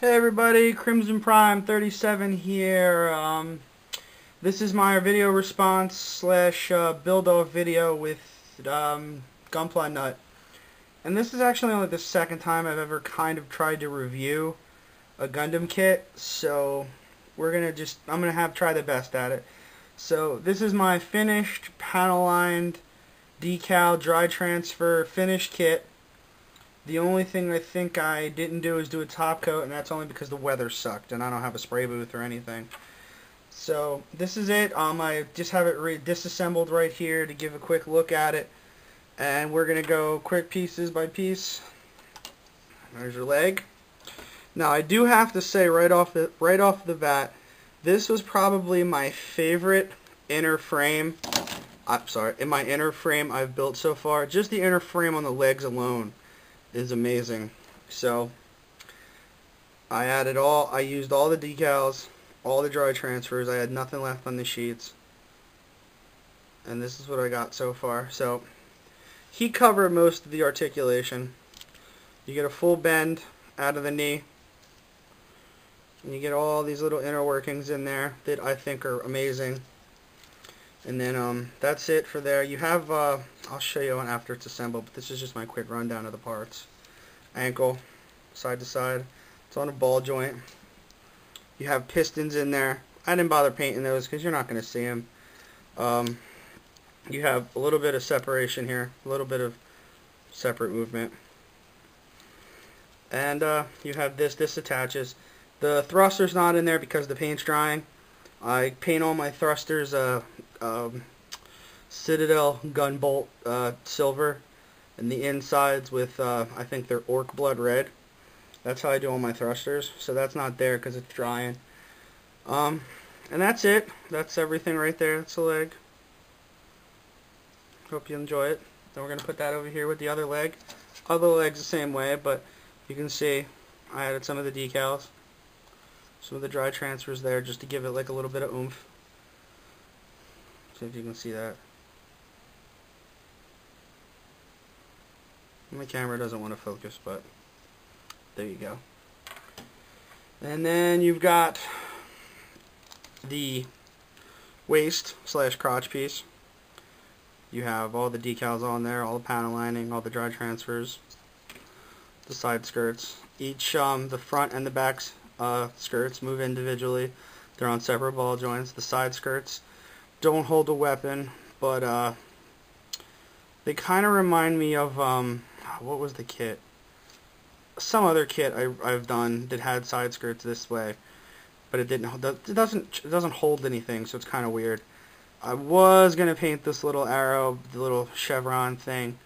Hey everybody, Crimson Prime 37 here. This is my video response slash build-off video with Gunplanut. And this is actually only the second time I've ever kind of tried to review a Gundam kit, so I'm gonna try the best at it. So this is my finished panel-lined decal dry transfer finished kit. The only thing I think I didn't do is do a top coat, and that's only because the weather sucked and I don't have a spray booth or anything. So this is it. I just have it disassembled right here to give a quick look at it, and we're gonna go quick pieces by piece. There's your leg. Now I do have to say right off the bat, this was probably my favorite inner frame. In my inner frame I've built so far. Just the inner frame on the legs alone is amazing. So I used all the decals, all the dry transfers. I had nothing left on the sheets, and this is what I got so far. So he covered most of the articulation. You get a full bend out of the knee, and you get all these little inner workings in there that I think are amazing. And then that's it for there. You have I'll show you after it's assembled, but this is just my quick rundown of the parts. Ankle, side to side. It's on a ball joint. You have pistons in there. I didn't bother painting those because you're not going to see them. You have a little bit of separation here, a little bit of separate movement. And you have this attaches. The thruster's not in there because the paint's drying. I paint all my thrusters Citadel gunbolt silver, and the insides with I think they're orc blood red. That's how I do all my thrusters. So that's not there because it's drying. And that's it. That's everything right there. That's the leg. Hope you enjoy it. Then we're gonna put that over here with the other leg. Other leg's the same way, but you can see I added some of the decals, some of the dry transfers there, just to give it like a little bit of oomph. See if you can see that. My camera doesn't want to focus, but there you go. And then you've got the waist slash crotch piece. You have all the decals on there, all the panel lining, all the dry transfers, the side skirts. Each the front and the back skirts move individually. They're on separate ball joints. The side skirts don't hold a weapon, but they kind of remind me of what was the kit? Some other kit I've done that had side skirts this way, but it didn't. It doesn't hold anything, so it's kind of weird. I was gonna paint this little arrow, the little chevron thing,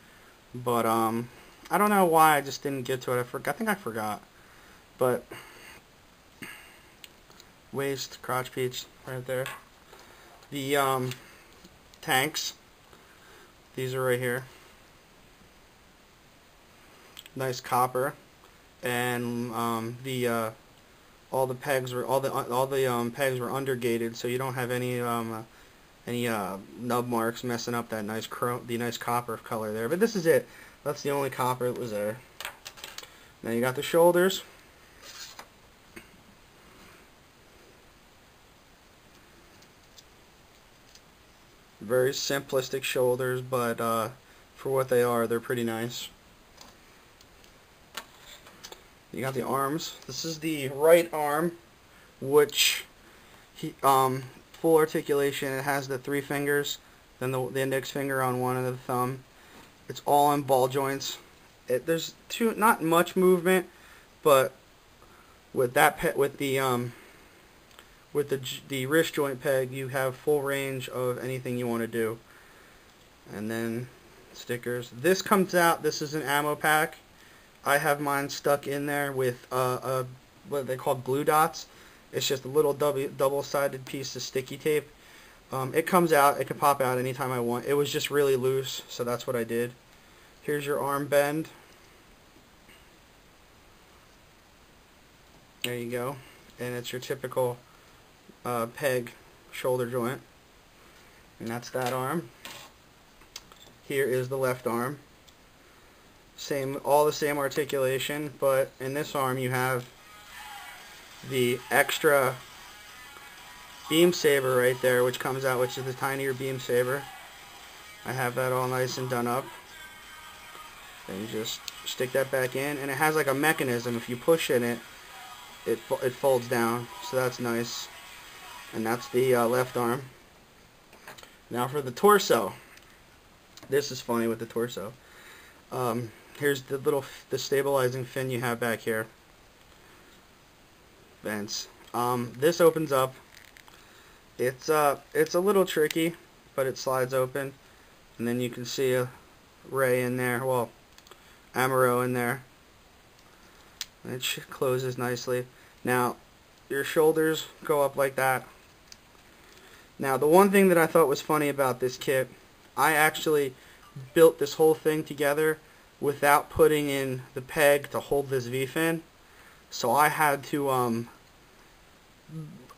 but I don't know why I just didn't get to it. I think I forgot. But waist, crotch piece, right there. The tanks. These are right here. Nice copper, and all the pegs were pegs were undergated, so you don't have any nub marks messing up that nice copper color there. But this is it. That's the only copper that was there. Now you got the shoulders. Very simplistic shoulders, but for what they are, they're pretty nice. You got the arms. This is the right arm, which full articulation. It has the 3 fingers, then the index finger on one of the thumb. It's all on ball joints. There's not much movement, but with the wrist joint peg, you have full range of anything you want to do. And then stickers. This comes out. This is an ammo pack. I have mine stuck in there with what they call glue dots. It's just a little double-sided piece of sticky tape. It comes out. It can pop out anytime I want. It was just really loose, so that's what I did. Here's your arm bend. There you go. And it's your typical peg shoulder joint. And that's that arm. Here is the left arm. All the same articulation, but in this arm you have the extra beam saber right there, which comes out, which is the tinier beam saber. I have that all nice and done up. Then you just stick that back in, and it has like a mechanism. If you push in it, it folds down, so that's nice. And that's the left arm. Now for the torso. This is funny with the torso. Here's the stabilizing fin you have back here. Vents. This opens up. It's a little tricky, but it slides open, and then you can see a ray in there. Well, Amaro in there. And it closes nicely. Now, your shoulders go up like that. Now, the one thing that I thought was funny about this kit, I actually built this whole thing together without putting in the peg to hold this V-fin. So I had to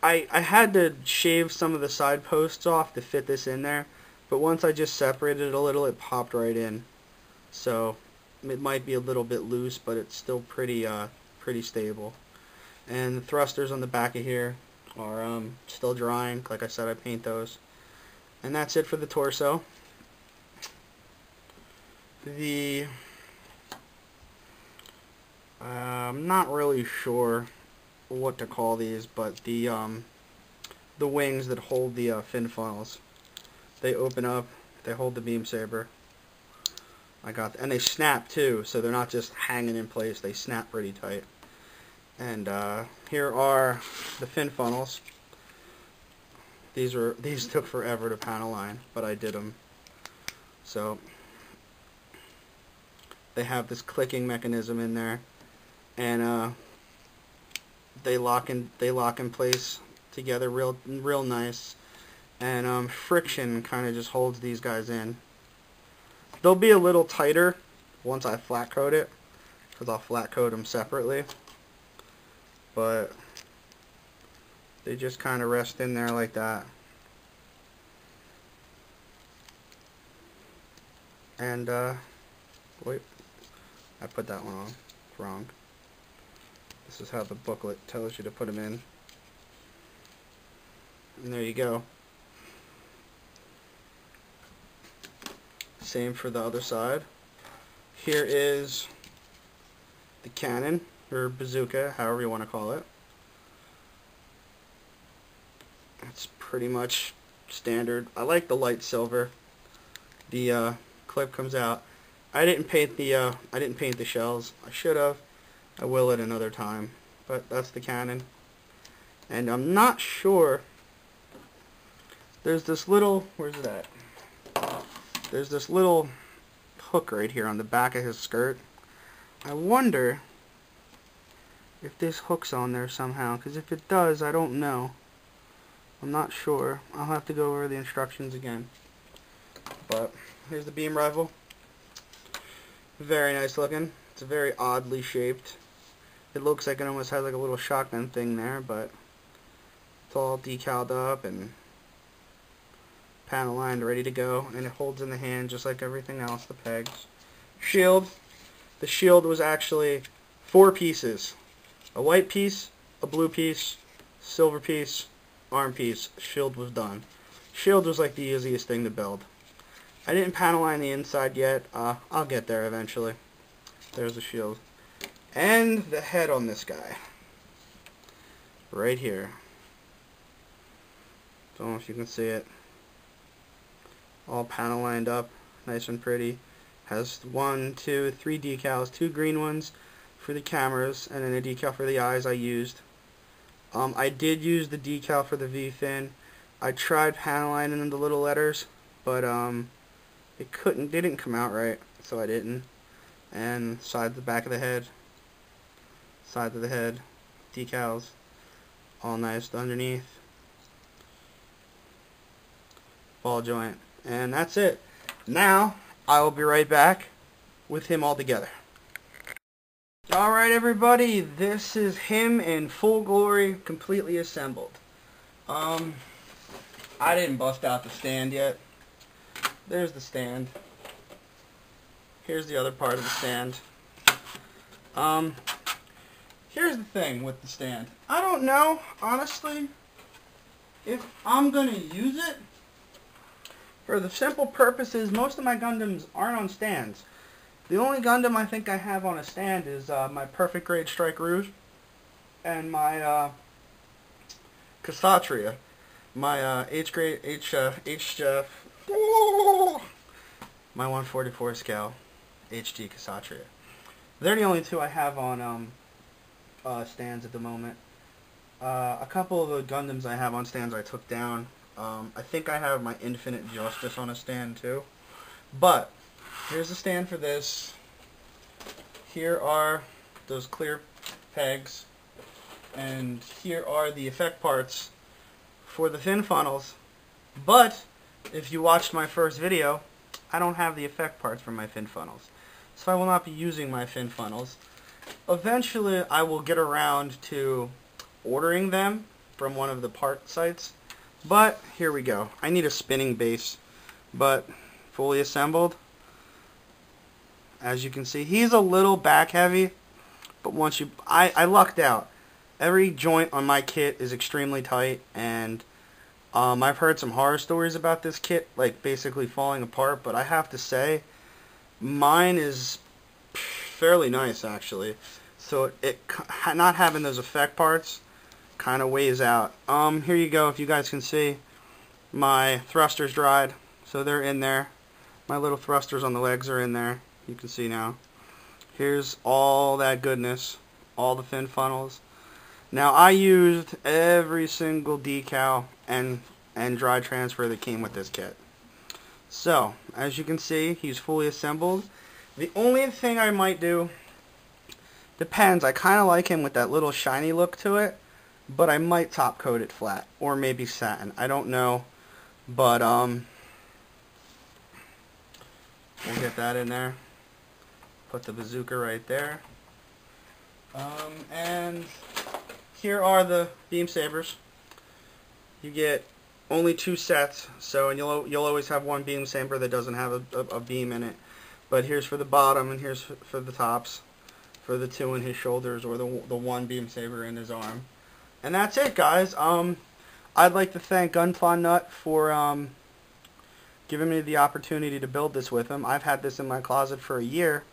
I had to shave some of the side posts off to fit this in there, but once I just separated it a little, it popped right in. So it might be a little bit loose, but it's still pretty stable. And the thrusters on the back of here are still drying. Like I said, I paint those. And that's it for the torso. I'm not really sure what to call these, but the wings that hold the fin funnels, they open up, they hold the beam saber. And they snap too, so they're not just hanging in place, they snap pretty tight. And here are the fin funnels. These took forever to panel line, but I did them. So they have this clicking mechanism in there, and they lock in place together real nice, and friction kind of just holds these guys in. They'll be a little tighter once I flat coat it, because I'll flat coat them separately, but they just kind of rest in there like that. And wait, I put that one on wrong. This is how the booklet tells you to put them in. And there you go. Same for the other side. Here is the cannon, or bazooka, however you want to call it. It's pretty much standard. I like the light silver. The clip comes out. I didn't paint the shells. I should have. I will at another time. But that's the cannon. And I'm not sure. There's this little, where's it at? There's this little hook right here on the back of his skirt. I wonder if this hook's on there somehow, because if it does, I don't know. I'm not sure. I'll have to go over the instructions again. But here's the beam rifle. Very nice looking. It's very oddly shaped. It looks like it almost has like a little shotgun thing there, but it's all decaled up and panel lined, ready to go, and it holds in the hand just like everything else, the pegs. Shield. The shield was actually 4 pieces. A white piece, a blue piece, silver piece, arm piece. Shield was done. Shield was like the easiest thing to build. I didn't panel line the inside yet. I'll get there eventually. There's the shield. And the head on this guy. Right here. Don't know if you can see it. All panel lined up, nice and pretty. Has 1, 2, 3 decals, 2 green ones for the cameras, and then a decal for the eyes I used. I did use the decal for the V-fin. I tried panel lining in the little letters, but they didn't come out right, so I didn't. And the back of the head, side of the head, decals, all nice underneath. Ball joint. And that's it. Now, I will be right back with him all together. Alright everybody, this is him in full glory, completely assembled. I didn't bust out the stand yet. There's the stand. Here's the other part of the stand. here's the thing with the stand. I don't know, honestly, if I'm going to use it. For the simple purposes, most of my Gundams aren't on stands. The only Gundam I think I have on a stand is my Perfect Grade Strike Rouge and my Kshatriya. My my 144 scale HD Kshatriya. They're the only two I have on stands at the moment. A couple of the Gundams I have on stands I took down. I think I have my Infinite Justice on a stand too. But here's the stand for this. Here are those clear pegs. And here are the effect parts for the fin funnels. But if you watched my first video, I don't have the effect parts for my fin funnels. So I will not be using my fin funnels. Eventually I will get around to ordering them from one of the part sites. But here we go. I need a spinning base, but fully assembled. As you can see, he's a little back heavy, but once you, I lucked out. Every joint on my kit is extremely tight, and I've heard some horror stories about this kit, like basically falling apart, but I have to say, mine is fairly nice actually. So it not having those effect parts kind of weighs out. Here you go. If you guys can see, my thrusters dried, so they're in there. My little thrusters on the legs are in there. You can see now. Here's all that goodness, all the fin funnels. Now I used every single decal and dry transfer that came with this kit. So as you can see, he's fully assembled. The only thing I might do, depends. I kind of like him with that little shiny look to it. But I might top coat it flat, or maybe satin. I don't know, but we'll get that in there. Put the bazooka right there. And here are the beam sabers. You get only 2 sets, so and you'll always have one beam saber that doesn't have a beam in it. But here's for the bottom, and here's for the tops, for the 2 in his shoulders, or the 1 beam saber in his arm. And that's it, guys. I'd like to thank Gunplanut for giving me the opportunity to build this with him. I've had this in my closet for a year,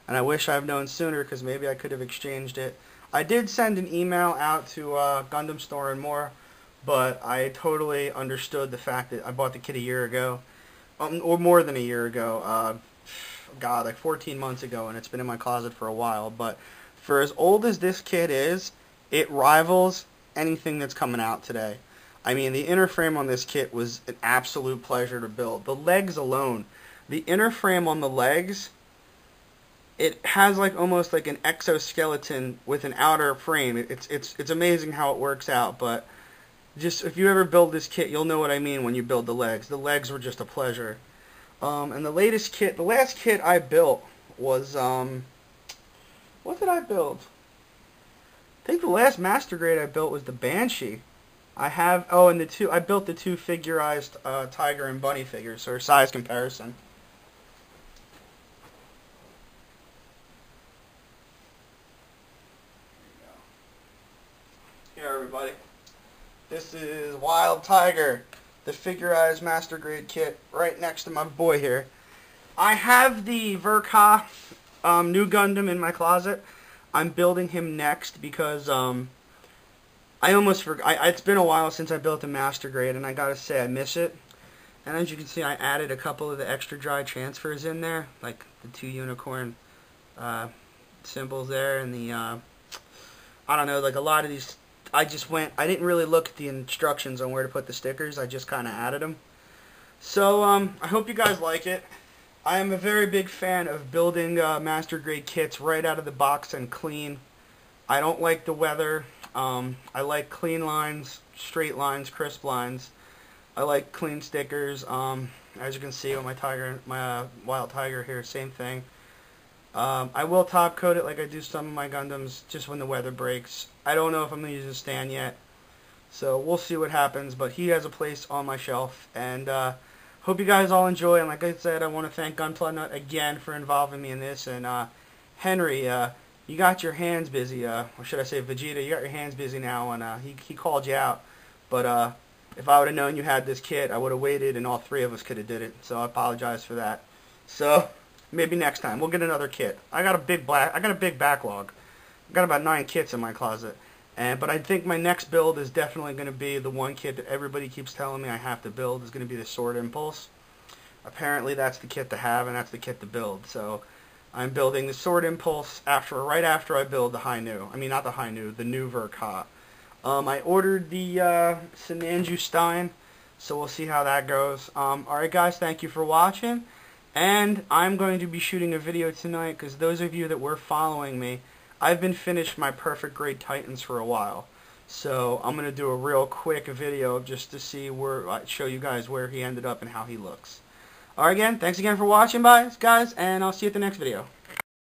and I wish I've known sooner, because maybe I could have exchanged it. I did send an email out to Gundam Store and More, but I totally understood the fact that I bought the kit a year ago, or more than a year ago. God, like 14 months ago, and it's been in my closet for a while. But for as old as this kit is, it rivals anything that's coming out today. I mean, the inner frame on this kit was an absolute pleasure to build. The legs alone, the inner frame on the legs, it has like almost like an exoskeleton with an outer frame. It's amazing how it works out. But just if you ever build this kit, you'll know what I mean when you build the legs. The legs were just a pleasure. And the latest kit, the last kit I built was what did I build? I think the last master grade I built was the Banshee. I have, and I built the 2 figurized tiger and bunny figures, or size comparison. Here, everybody. This is Wild Tiger, the figurized master grade kit, right next to my boy here. I have the Verka new Gundam in my closet. I'm building him next because I almost forgot. It's been a while since I built a master grade, and I gotta say I miss it. And as you can see, I added a couple of the extra dry transfers in there, like the 2 unicorn symbols there, and the I don't know, like a lot of these. I didn't really look at the instructions on where to put the stickers. I just kind of added them. So I hope you guys like it. I am a very big fan of building master grade kits right out of the box and clean. I don't like the weather. I like clean lines, straight lines, crisp lines. I like clean stickers. As you can see with my Wild Tiger here, same thing. I will top coat it like I do some of my Gundams just when the weather breaks. I don't know if I'm going to use a stand yet, so we'll see what happens, but he has a place on my shelf, and hope you guys all enjoy. And like I said, I want to thank Gunplanut again for involving me in this, and Henry, you got your hands busy, or should I say Vegeta, you got your hands busy now, and he called you out. But if I would have known you had this kit, I would have waited, and all three of us could have did it. So I apologize for that. So maybe next time we'll get another kit. I got a big backlog. I got about 9 kits in my closet. But I think my next build is definitely going to be the one kit that everybody keeps telling me I have to build. Is going to be the Sword Impulse. Apparently that's the kit to have, and that's the kit to build. So I'm building the Sword Impulse right after I build the High Nu. I mean, not the High Nu, the new Verka. I ordered the Sinanju Stein, so we'll see how that goes. Alright guys, thank you for watching. And I'm going to be shooting a video tonight, because those of you that were following me, I've been finished my Perfect Grade Titans for a while. So I'm going to do a real quick video just to see show you guys where he ended up and how he looks. Alright again, thanks again for watching guys, and I'll see you at the next video.